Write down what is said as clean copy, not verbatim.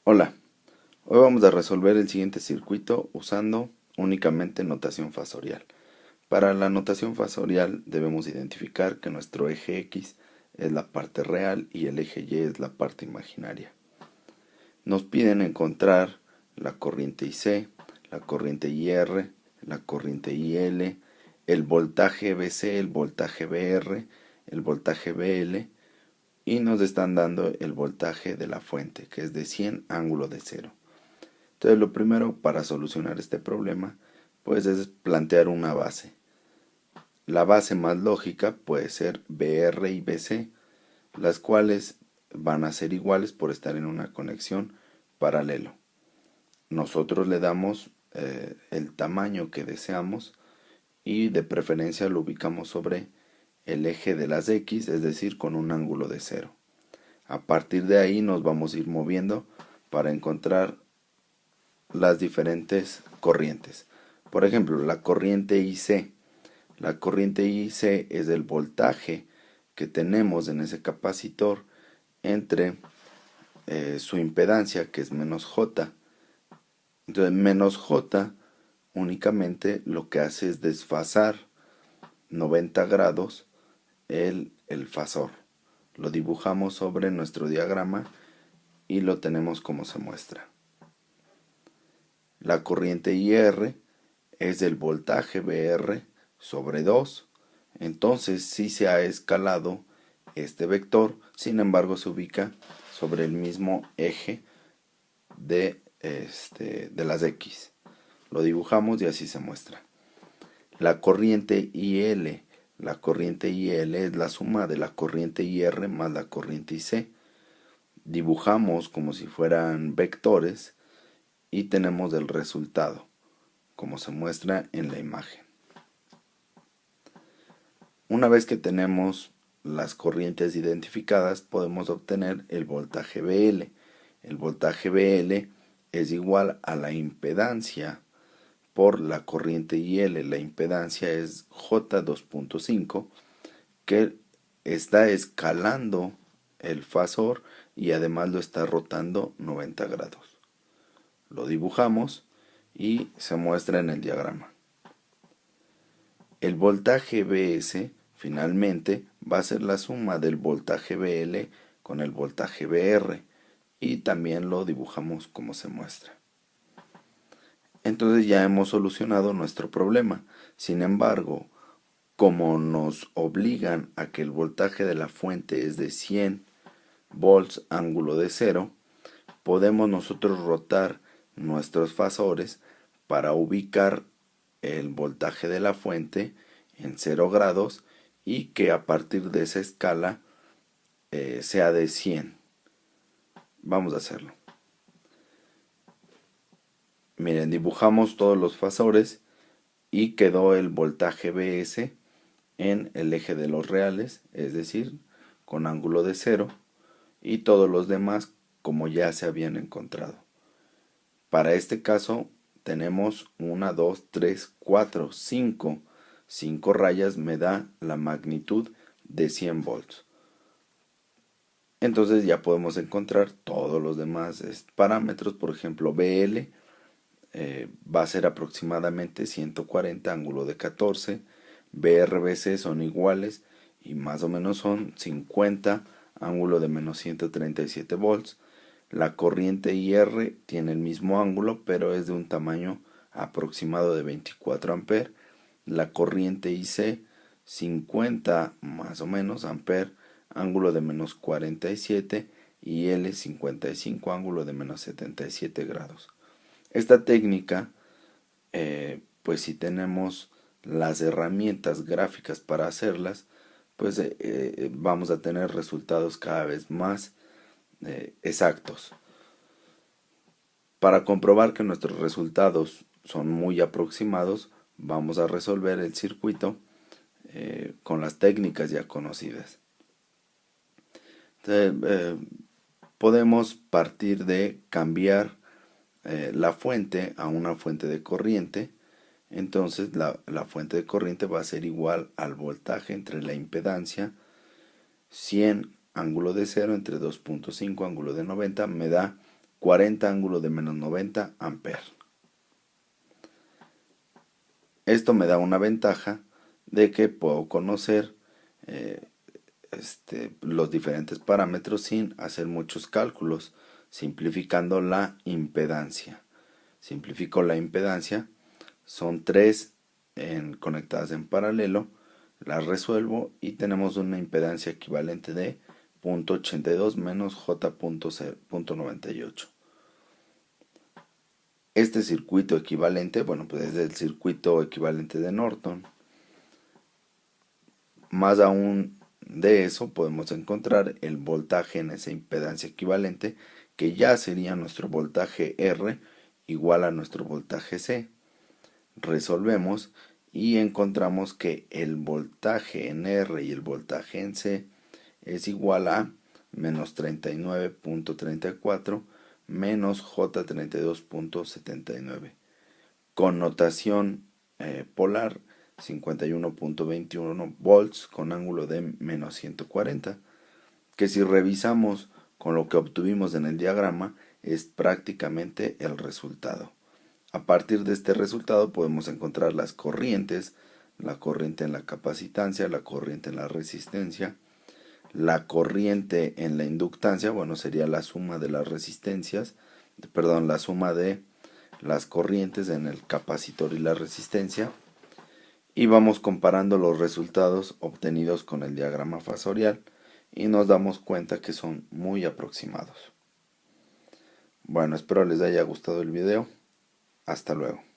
Hola, hoy vamos a resolver el siguiente circuito usando únicamente notación fasorial. Para la notación fasorial debemos identificar que nuestro eje X es la parte real y el eje Y es la parte imaginaria. Nos piden encontrar la corriente IC, la corriente IR, la corriente IL, el voltaje BC, el voltaje BR, el voltaje BL y nos están dando el voltaje de la fuente, que es de 100 ángulo de cero. Entonces lo primero para solucionar este problema pues es plantear una base. La base más lógica puede ser BR y BC, las cuales van a ser iguales por estar en una conexión paralelo. Nosotros le damos el tamaño que deseamos y de preferencia lo ubicamos sobre el eje de las X, es decir, con un ángulo de cero. A partir de ahí nos vamos a ir moviendo para encontrar las diferentes corrientes. Por ejemplo, la corriente IC. La corriente IC es el voltaje que tenemos en ese capacitor entre su impedancia, que es menos J. Entonces, menos J únicamente lo que hace es desfasar 90 grados el fasor. Lo dibujamos sobre nuestro diagrama y lo tenemos como se muestra. La corriente IR es el voltaje BR sobre 2. Entonces sí se ha escalado este vector, sin embargo se ubica sobre el mismo eje de las X. Lo dibujamos y así se muestra. La corriente IL. La corriente IL es la suma de la corriente IR más la corriente IC. Dibujamos como si fueran vectores y tenemos el resultado, como se muestra en la imagen. Una vez que tenemos las corrientes identificadas, podemos obtener el voltaje BL. El voltaje BL es igual a la impedancia por la corriente IL. La impedancia es J2.5, que está escalando el fasor y además lo está rotando 90 grados. Lo dibujamos y se muestra en el diagrama. El voltaje BS finalmente va a ser la suma del voltaje BL con el voltaje BR y también lo dibujamos como se muestra. Entonces ya hemos solucionado nuestro problema. Sin embargo, como nos obligan a que el voltaje de la fuente es de 100 volts ángulo de cero, podemos nosotros rotar nuestros fasores para ubicar el voltaje de la fuente en 0 grados y que a partir de esa escala sea de 100. Vamos a hacerlo. Miren, dibujamos todos los fasores y quedó el voltaje BS en el eje de los reales, es decir, con ángulo de 0, y todos los demás como ya se habían encontrado. Para este caso tenemos 1, 2, 3, 4, 5. 5 rayas me da la magnitud de 100 volts. Entonces ya podemos encontrar todos los demás parámetros. Por ejemplo, BL va a ser aproximadamente 140 ángulo de 14. BRBC son iguales y más o menos son 50 ángulo de menos 137 volts. La corriente IR tiene el mismo ángulo, pero es de un tamaño aproximado de 24 amperes. La corriente IC 50 más o menos amperes, ángulo de menos 47, y L 55 ángulo de menos 77 grados. Esta técnica, pues si tenemos las herramientas gráficas para hacerlas, pues vamos a tener resultados cada vez más exactos. Para comprobar que nuestros resultados son muy aproximados, vamos a resolver el circuito con las técnicas ya conocidas. Entonces, podemos partir de cambiar la fuente a una fuente de corriente. Entonces la fuente de corriente va a ser igual al voltaje entre la impedancia 100 ángulo de 0 entre 2.5 ángulo de 90 me da 40 ángulo de menos 90 amperes. Esto me da una ventaja de que puedo conocer los diferentes parámetros sin hacer muchos cálculos, simplificando la impedancia. Simplifico la impedancia, son 3 conectadas en paralelo, las resuelvo y tenemos una impedancia equivalente de 0.82 menos J.98. Este circuito equivalente, bueno, pues es el circuito equivalente de Norton. Más aún de eso podemos encontrar el voltaje en esa impedancia equivalente, que ya sería nuestro voltaje R igual a nuestro voltaje C. Resolvemos y encontramos que el voltaje en R y el voltaje en C es igual a menos 39.34 menos J32.79. Con notación polar, 51.21 volts con ángulo de menos 140, que si revisamos con lo que obtuvimos en el diagrama es prácticamente el resultado. A partir de este resultado podemos encontrar las corrientes, la corriente en la capacitancia, la corriente en la resistencia, la corriente en la inductancia, bueno, sería la suma de las resistencias, perdón, la suma de las corrientes en el capacitor y la resistencia, y vamos comparando los resultados obtenidos con el diagrama fasorial y nos damos cuenta que son muy aproximados. Bueno, espero les haya gustado el video. Hasta luego.